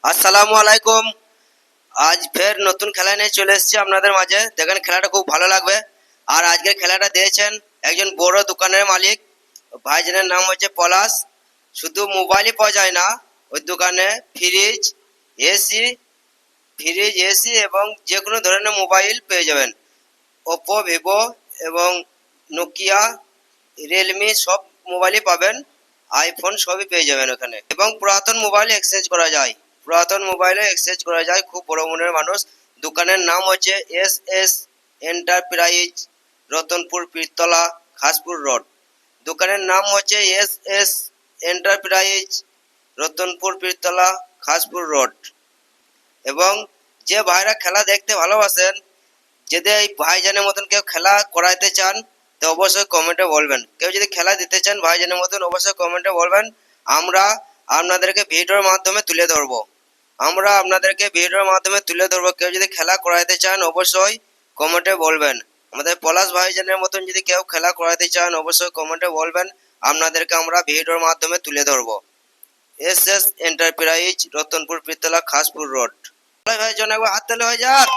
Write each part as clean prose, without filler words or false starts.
আসসালামু আলাইকুম। আজ ফের নতুন খেলা নিয়ে চলে এসেছি আপনাদের মাঝে। দেখেন খেলাটা খুব ভালো লাগবে। আর আজকের খেলাটা দিয়েছেন একজন বড় দোকানের মালিক, ভাইজানের নাম হচ্ছে পলাশ। শুধু মোবাইলই পাওয়া যায় না ওই দোকানে, ফ্রিজ, এসি, এবং যে কোনো ধরনের মোবাইল পেয়ে যাবেন। ওপো, ভিভো এবং নোকিয়া, রিয়েলমি সব মোবাইলই পাবেন। আইফোন সবই পেয়ে যাবেন ওখানে। এবং পুরাতন মোবাইলে এক্সচেঞ্জ করা যায়। খুব বড় মনের মানুষ। দোকানের নাম হচ্ছে S S enterprise, Ratanpur Pirtala, Khaspur road. দোকানের নাম হচ্ছে S S enterprise, Ratanpur Pirtala, Khaspur road. এবং যে ভাইরা খেলা দেখতে ভালোবাসেন, যদি এই ভাইজানের মতন কেউ খেলা করাইতে চান তো অবশ্যই কমেন্টে বলবেন। কেউ যদি খেলা দিতে চান ভাইজানের মতন অবশ্যই কমেন্টে বলবেন। আমরা আপনাদেরকে ভিডিওর মাধ্যমে তুলে ধরবো। কেউ যদি খেলা করাইতে চান অবশ্যই কমেন্টে বলবেন। আমাদের পলাশ ভাইজানের মতন যদি কেউ খেলা করাইতে চান অবশ্যই কমেন্টে বলবেন। আপনাদেরকে আমরা ভিডিওর মাধ্যমে তুলে ধরবো। S S enterprise, Ratanpur Pirtala, Khaspur road. ভাইজন একবার হাত তালি হয়ে যাক।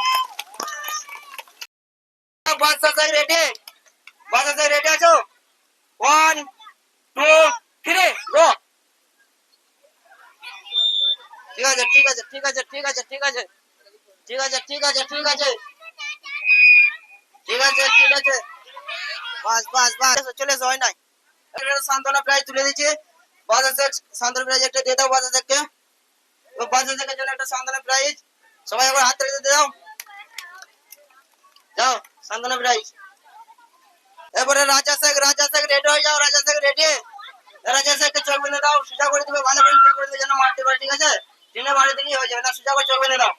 রেডি আছো? 1 2 3 গো। ঠিক আছে ঠিক আছে ঠিক আছে ঠিক আছে ঠিক আছে ঠিক আছে ঠিক আছে ঠিক আছে ঠিক আছে ঠিক আছে বাস বাস বাস চলে এসো, হয় নাই। সান্ত্বনা প্রাইজ তুলে দিচ্ছি। বাজার সান্ত্বনা প্রাইজ একটা দিয়ে দাও বাজার থেকে। বাজার থেকে জন্য একটা সান্ত্বনা প্রাইজ। সবাই একবার হাত তালি দিয়ে দাও। যাও সান্ত্বনা প্রাইজ। এবারে রাজা শেখ রেডি হয়ে যাও। রাজা শেখ রেডি। রাজা শেখকে চোখ বেঁধে দাও। সোজা করে দিবে, ভালো করে দিবে যেন মারতে পারে। ঠিক আছে? টিনে বাড়ি দিলেই হয়ে যাবে না। সোজা করে চোখ বেঁধে দাও।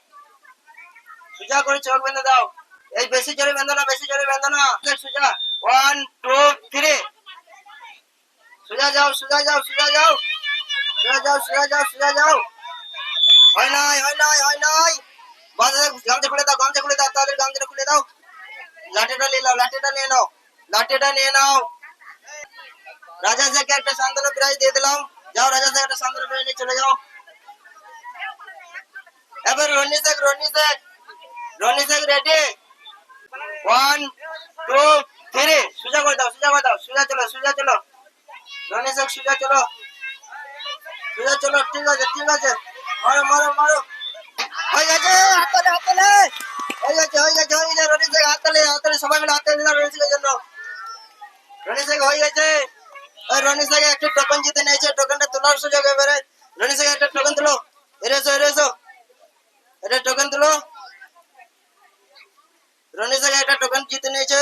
সোজা করে চোখ বেঁধে দাও। এই বেশি জোরে বেঁধো না, বেশি জোরে বেঁধো না। সোজা 1 2 3 সোজা যাও সোজা যাও সোজা যাও সোজা যাও সোজা যাও সোজা যাও। হয় নাই হয় নাই হয় নাই। বাজার গামছা খুলে দাও, গামছা খুলে দাও, তাদের গামছাটা খুলে দাও। লাঠিটা নিয়ে নাও, লাঠিটা নিয়ে নাও, লাঠিটা নিয়ে নাও। রাজা শেখকে একটা সান্ত্বনা প্রাইজ দিয়ে দিলাম। যাও রাজা শেখ একটা সান্ত্বনা প্রাইজ নিয়ে চলে যাও। এবার রনি শেখ রেডি। 1 2 3 সোজা করে দাও, সোজা করে দাও, সোজা চলো সোজা চলো। রনি শেখ সোজা চলো, সোজা চলো। ঠিক আছে ঠিক আছে। মারো মারো মারো। হয়ে গেছে, হাততালি হাততালি। হয়ে গেছে হয়ে গেছে হয়ে গেছে। রনি শেখ হাততালি হাততালি, সবাই মিলে হাততালি দাও রনি শেখের জন্য। রনি শেখ হয়ে গেছে। রনি শেখ একটা টোকেন জিতে নিয়েছে। টোকেনটা তোলার সুযোগ এবারে। রনি শেখ একটা টোকেন তুলো। এরেছো এরেছো, এটা টোকেন তুলো। রনি শেখ একটা টোকেন জিতে নিয়েছে।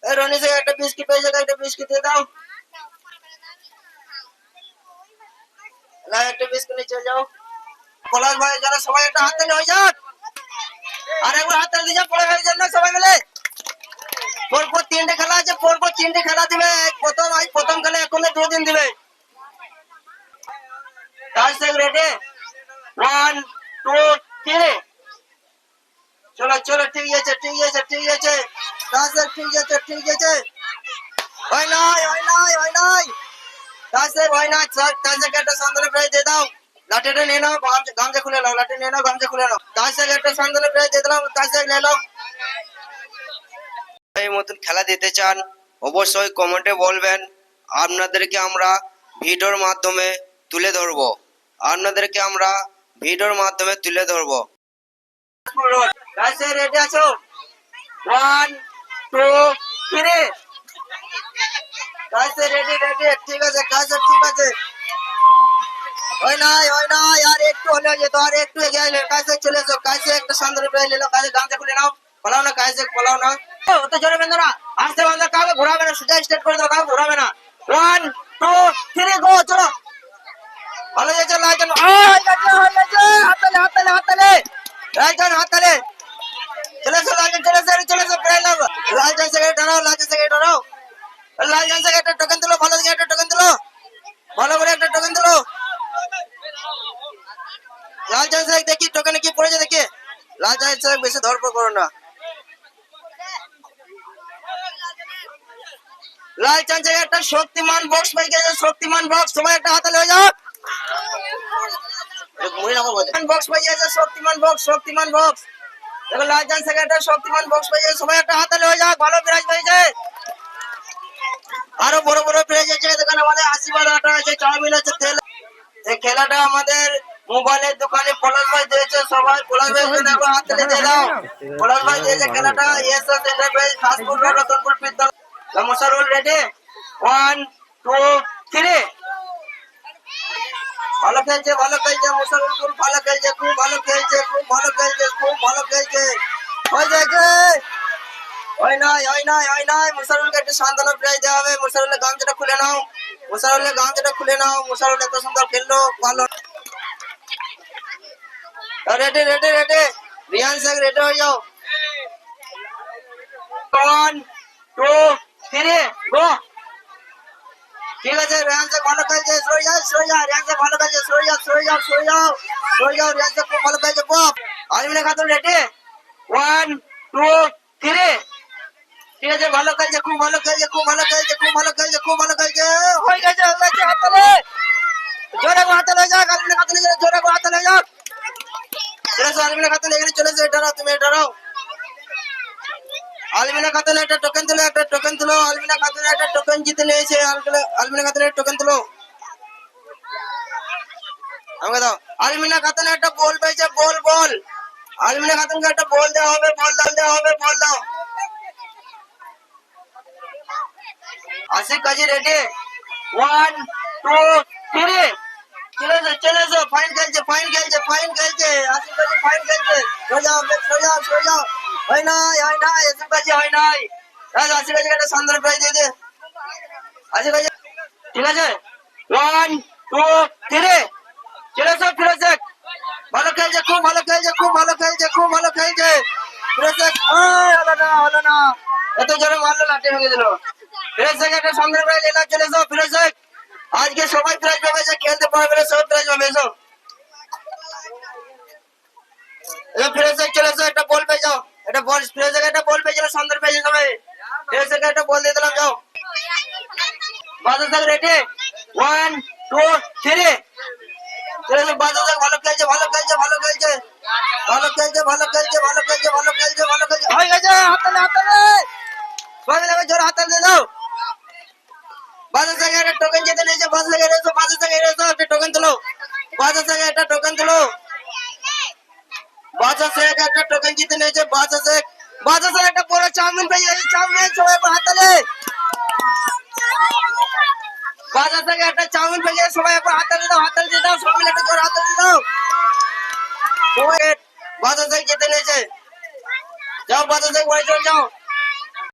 রনি শেখ একটা বিস্কিট পেয়েছে, একটা বিস্কিট দিয়ে দাও। একটা বিস্কুট নিয়ে চলে যাও। পলাশ ভাই যারা সবাই একটা হাততালি হয়ে যাক। আর একবার হাততালি দিয়ে যাও পলাশ ভাই জন্য সবাই মিলে। পরপর 3টে খেলা আছে, পরপর 3টে খেলা দিবে। প্রথম খেলা এখনো 2 দিন দিবে। তার শেখ রেডি। 1 2 3 চলো চলো। ঠিক আছে ঠিক আছে ঠিক আছে। তার শেখ ঠিক আছে ঠিক আছে। হয় নাই হয় নাই হয় নাই। তার শেখ হয় না। তার শেখ একটা সান্ত্বনা প্রাইজ দিয়ে দাও। লাঠিটা নিয়ে নাও, গামছা খুলে নাও। লাঠি নিয়ে নাও, গামছা খুলে নাও। তার শেখ একটা সান্ত্বনা প্রাইজ দিয়ে দিলাম। তার শেখ নিয়ে নাও। এই মতন খেলা দিতে চান অবশ্যই কমেন্টে বলবেন। আপনাদেরকে আমরা ভিডিওর মাধ্যমে তুলে ধরবো। রেডি আছো? 1 2 3 রেডি রেডি। ঠিক আছে কাছে ঠিক আছে। হয় নাই হয় নাই। আর একটু হলে যেত, আর একটু এগিয়ে এলে। কাছে চলে এসো। কাছে একটা সান্ত্বনা প্রাইজ নিলো। কাছে গামছা খুলে নাও। পলাও না কাছে, পলাও না। অত জোরে বেঁধো না। আস্তে বাঁধো, কাউকে ঘোরাবে না। সোজা স্ট্রেট করে দাও, কাউকে ঘোরাবে না। 1 2 3 গো। চলো। ভালো যাচ্ছে লাইজন। হাততালি হাততালি হাততালি। লাইজন হাততালি। চলে এসো লাইজন, চলে এসো চলে এসো। প্রাইজ নাও। লাইজন থেকে ধরো, লাইজন থেকে ধরো। লাইজন থেকে একটা টোকেন তুলো। ভালো থেকে একটা টোকেন তুলো। ভালো করে একটা টোকেন তুলো। লাল চাষ দেখি টোকেনে কি পড়েছে দেখি। লাল চাষ বেশি ধরপড় করো না। লাল চাষ একটা শক্তিমান বক্স পাই গেছে। শক্তিমান বক্স, সবাই একটা হাতালে হয়ে যাও। বক্স পেয়ে গেছে শক্তিমান বক্স দেখো লালজান সেকেন্ডার শক্তিমান বক্স পেয়ে গেছে সবাই একটা হাতালে হয়ে যাক ভালো প্রাইজ পেয়েছে আরো বড় বড় প্রাইজ আছে দেখেন আমাদের আশীর্বাদ আটা আছে চাউমিন আছে তেল এই খেলাটা আমাদের মোবাইলের দোকানে পলাশ ভাই দিয়েছে সবাই পলাশ ভাই একবার হাত তুলে দিয়ে দাও পলাশ ভাই দিয়েছে খেলাটা S S enterprise Khaspur road Ratanpur বিদ্যালয় মশারুল রেডি 1 2 3 ভালো খেলছে মুসাফির খুব ভালো খেলছে হয়ে যাচ্ছে হয় নাই মুসাফিরকে একটু সান্ত্বনা প্রাইজ দেওয়া হবে মুসাফিরের গামছাটা খুলে নাও মুসাফির এত সুন্দর খেললো ভালো রেডি রিয়ান শেখ রেডি হয়ে যাও 1 2 3 গো ঠিক আছে রিয়ান শেখ ভালো খেলছে সরে যা রিয়ান শেখ ভালো খেলছে সরে যাও রিয়ান শেখ খুব ভালো খেলছে পপ আলমিনা খাতুন রেডি 1 2 3 ঠিক আছে ভালো খেলছে খুব ভালো খেলছে হয়ে গেছে হাতলে জোরে হাতলে যাক আলমিনা খাতুন জোরে হাতলে যাক আলমিনা খাতুন এখানে চলে এসে তুমি দাঁড়াও আলমিনা খাতুন একটা টোকেন তুলো আলমিনা খাতুন একটা টোকেন জিতে নিয়েছে আলমিনা খাতুনের টোকেন তুলো আমাকে দাও আলমিনা খাতুন একটা বল পেয়েছে বল আলমিনা খাতুনকে একটা বল দেওয়া হবে বল দাও আশিক কাজী রেডি 1 2 3 চলে এসো ফাইন খেলছে আশিক কাজী ফাইন খেলছে সরে যাও হয় নাই আশিক কাজী হয় নাই আশিক কাজী একটা সুন্দর প্রাইজ দিয়ে দে আশিক কাজী ঠিক আছে 1 2 3 চলে এসো ফিরোজ শেখ ভালো খেলছে খুব ভালো খেলছে ফিরোজ শেখ হলো না এত জোরে মারলো লাঠি ভেঙে দিল ফিরোজ শেখ একটা সুন্দর প্রাইজ এলা চলে এসো ফিরোজ শেখ আজকে সবাই প্রাইজ পাবে যে খেলতে পারবে সব প্রাইজ পাবে এসো ফিরোজ শেখ চলে এসো একটা বল পেয়ে যাও একটা বল ফিরোজ শেখ একটা বল পেয়ে যাও সুন্দর পেয়ে যাবে ফিরোজ শেখ একটা বল দিয়ে দিলাম যাও বাদল শেখ রেডি 1 2 3 চলে এসো বাদল শেখ ভালো খেলছে হয়ে গেছে হাতলে সবাই মিলে জোরে হাতলে দিয়ে দাও বাদল শেখ একটা টোকেন জিতে নিয়েছে বাদল শেখ একটা টোকেন তুলো বাদল শেখ একটা টোকেন জিতে নিয়েছে বাদল শেখ একটা বড় চাউমিন পেয়ে গেছে সবাই হাতলে বাদল শেখ একটা চাউমিন পেয়ে গেছে সবাই হাতলে দিয়ে দাও সবাই মিলে একটা জোরে হাতলে দিয়ে দাও সবাই বাদল শেখ জিতে নিয়েছে যাও বাদল শেখ বাড়ি চলে যাও